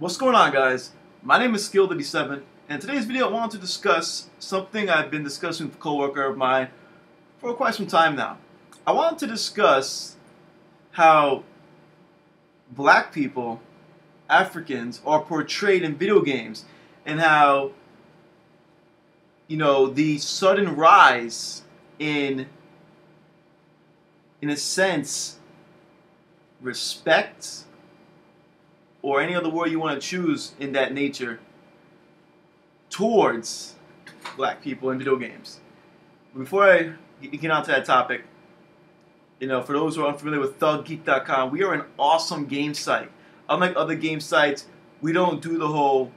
What's going on, guys? My name is Skill87, and in today's video I wanted to discuss something I've been discussing with a coworker of mine for quite some time now. I wanted to discuss how black people, Africans, are portrayed in video games, and how, the sudden rise in a sense, respect, or any other word you want to choose in that nature, towards black people in video games. Before I get on to that topic, for those who are unfamiliar with ThugGeek.com, we are an awesome game site. Unlike other game sites, we don't do the whole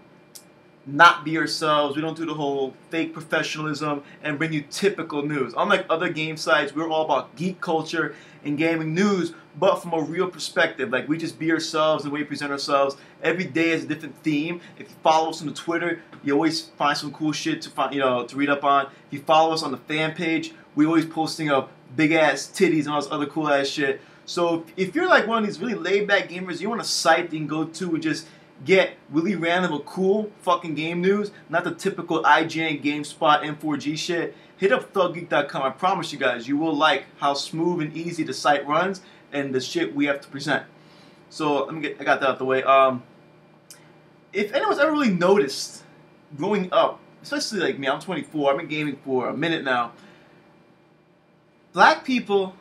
not be ourselves, we don't do the whole fake professionalism and bring you typical news. Unlike other game sites, we're all about geek culture and gaming news, but from a real perspective. Like, we just be ourselves, the way we present ourselves. Every day is a different theme. If you follow us on the Twitter, you always find some cool shit to find, to read up on. If you follow us on the fan page, we always posting up big ass titties and all this other cool ass shit. So if you're like one of these really laid back gamers, you want a site you can go to and just get really random but cool fucking game news, not the typical IGN, GameSpot, M4G shit, hit up ThugGeek.com. I promise you guys, you will like how smooth and easy the site runs and the shit we have to present. So I got that out the way. If anyone's ever really noticed growing up, especially like me, I'm 24, I've been gaming for a minute now. Black people,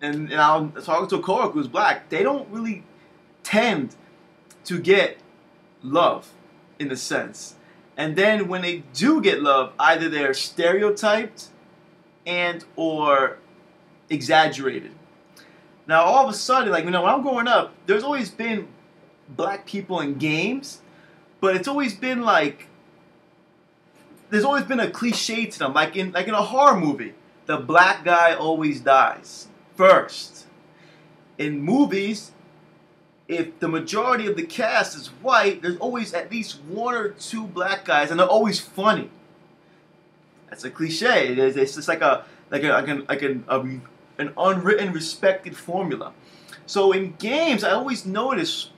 and I'm talking to a coworker who's black, they don't really tend to get love, in a sense. And then when they do get love, either they're stereotyped and or exaggerated. Now all of a sudden, like, when I'm growing up, there's always been black people in games, but it's always been like, there's always been a cliche to them, like in a horror movie, the black guy always dies first. In movies, if the majority of the cast is white, there's always at least one or two black guys, and they're always funny. That's a cliche. It's just like an unwritten, respected formula. So in games, I always notice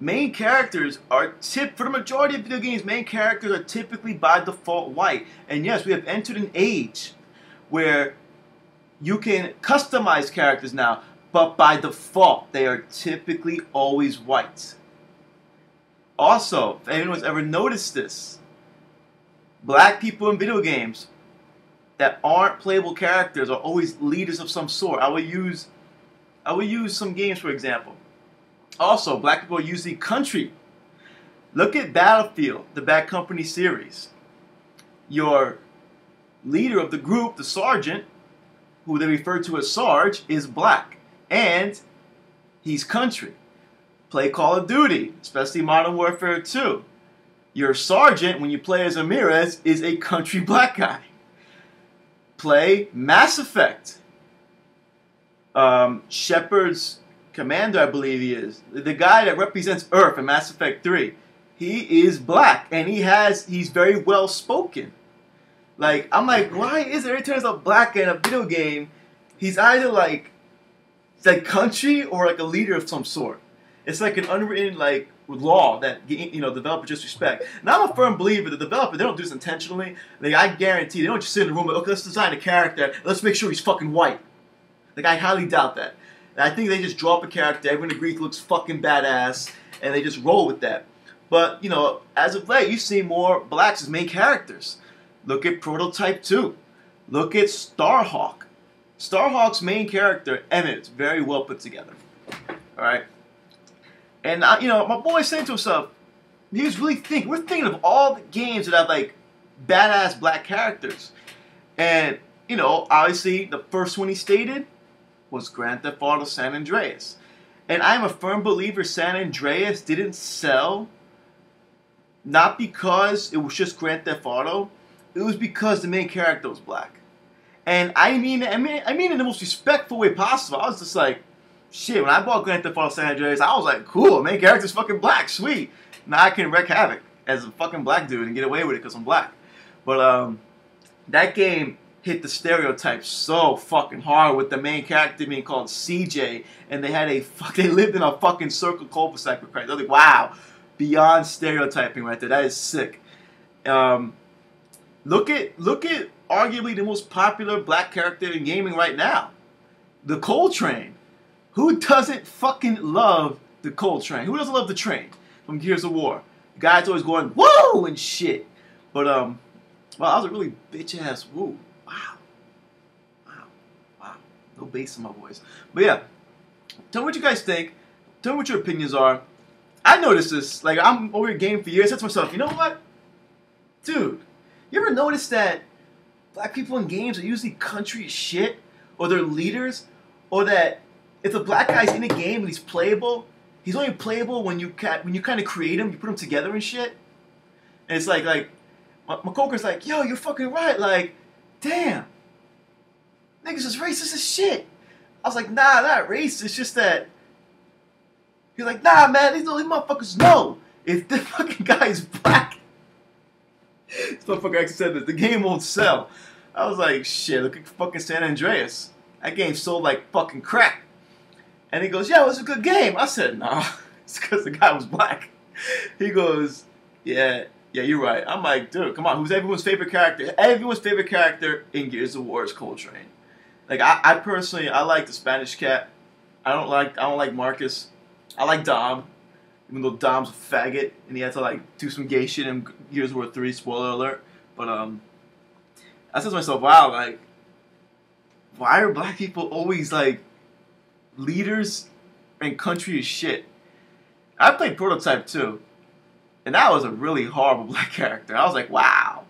main characters are for the majority of video games, main characters are typically by default white. And yes, we have entered an age where you can customize characters now, but by default, they are typically always white. Also, if anyone's ever noticed this, black people in video games that aren't playable characters are always leaders of some sort. I will use some games, for example. Also, black people are usually country. Look at Battlefield, the Bad Company series. Your leader of the group, the sergeant, who they refer to as Sarge, is black. And he's country. Play Call of Duty, especially Modern Warfare 2. Your sergeant, when you play as Ramirez, is a country black guy. Play Mass Effect. Shepard's commander, I believe he is. The guy that represents Earth in Mass Effect 3. He is black, and he's very well spoken. Like, I'm like, why is it every time there's a black guy in a video game, he's either like country or like a leader of some sort. It's like an unwritten like law that developers just respect. Now I'm a firm believer the developer, they don't do this intentionally. Like, I guarantee they don't just sit in the room and, okay, let's design a character, let's make sure he's fucking white. Like, I highly doubt that. And I think they just draw up a character, everyone agrees looks fucking badass, and they just roll with that. But as of late, you see more blacks as main characters. Look at Prototype 2. Look at Starhawk. Starhawk's main character, Emmett, is very well put together. Alright? And, my boy's saying to himself, he was really thinking, we're thinking of all the games that have, like, badass black characters. And, obviously, the first one he stated was Grand Theft Auto San Andreas. And I'm a firm believer San Andreas didn't sell, not because it was just Grand Theft Auto, it was because the main character was black. And I mean in the most respectful way possible. I was just like, shit, when I bought Grand Theft Auto San Andreas, I was like, cool, main character's fucking black, sweet. Now I can wreak havoc as a fucking black dude and get away with it because I'm black. But that game hit the stereotype so fucking hard with the main character being called CJ, and they lived in a fucking circle cul-de-sac for Christ. I was like, wow, beyond stereotyping right there. That is sick. Look at arguably the most popular black character in gaming right now, the Cole Train. Who doesn't fucking love the Cole Train? Who doesn't love the train from Gears of War? The guy's always going woo and shit. But well, that was a really bitch ass woo. Wow. No bass in my voice. But yeah, tell me what you guys think. Tell me what your opinions are. I noticed this. Like, I'm over here gaming for years. I said to myself, you know what? Dude, you ever notice that black people in games are usually country as shit? Or they're leaders? Or that if a black guy's in a game and he's playable, he's only playable when you kind of create him, you put him together and shit? And it's like my coworker's like, yo, you're fucking right. Like, damn. Niggas is racist as shit. I was like, nah, not racist. It's just that. He's like, nah, man, these motherfuckers know. If the fucking guy is black. This motherfucker actually said this. The game won't sell. I was like, shit, look at fucking San Andreas. That game sold like fucking crack. And he goes, yeah, it was a good game. I said, nah, it's because the guy was black. He goes, yeah, you're right. I'm like, dude, come on, who's everyone's favorite character? Everyone's favorite character in Gears of War is Cole Train. Like, I personally, I like the Spanish cat. I don't like Marcus. I like Dom, even though Dom's a faggot and he had to like do some gay shit in Gears of War 3. Spoiler alert. But I said to myself, wow, like, why are black people always like leaders and country as shit? I played Prototype 2, and that was a really horrible black character. I was like, wow,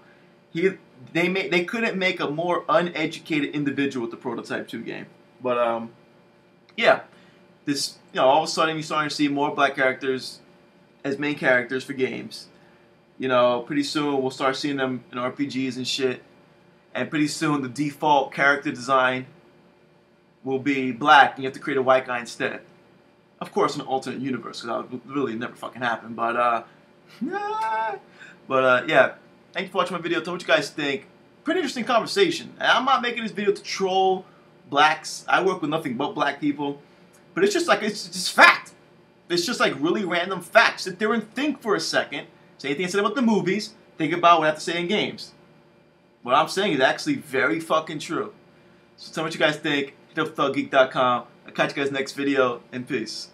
they couldn't make a more uneducated individual with the Prototype 2 game. But yeah, this, you know, all of a sudden you're starting to see more black characters as main characters for games. You know, pretty soon we'll start seeing them in RPGs and shit. And pretty soon the default character design will be black, and you have to create a white guy instead. Of course, in an alternate universe, because that would really never fucking happen. But yeah. Thank you for watching my video. Tell me what you guys think. Pretty interesting conversation. And I'm not making this video to troll blacks. I work with nothing but black people. But it's just like, it's just fact. It's just like really random facts. Sit there and think for a second. Say anything I said about the movies. Think about what I have to say in games. What I'm saying is actually very fucking true. So tell me what you guys think. Hit up thuggeek.com. I'll catch you guys next video, and peace.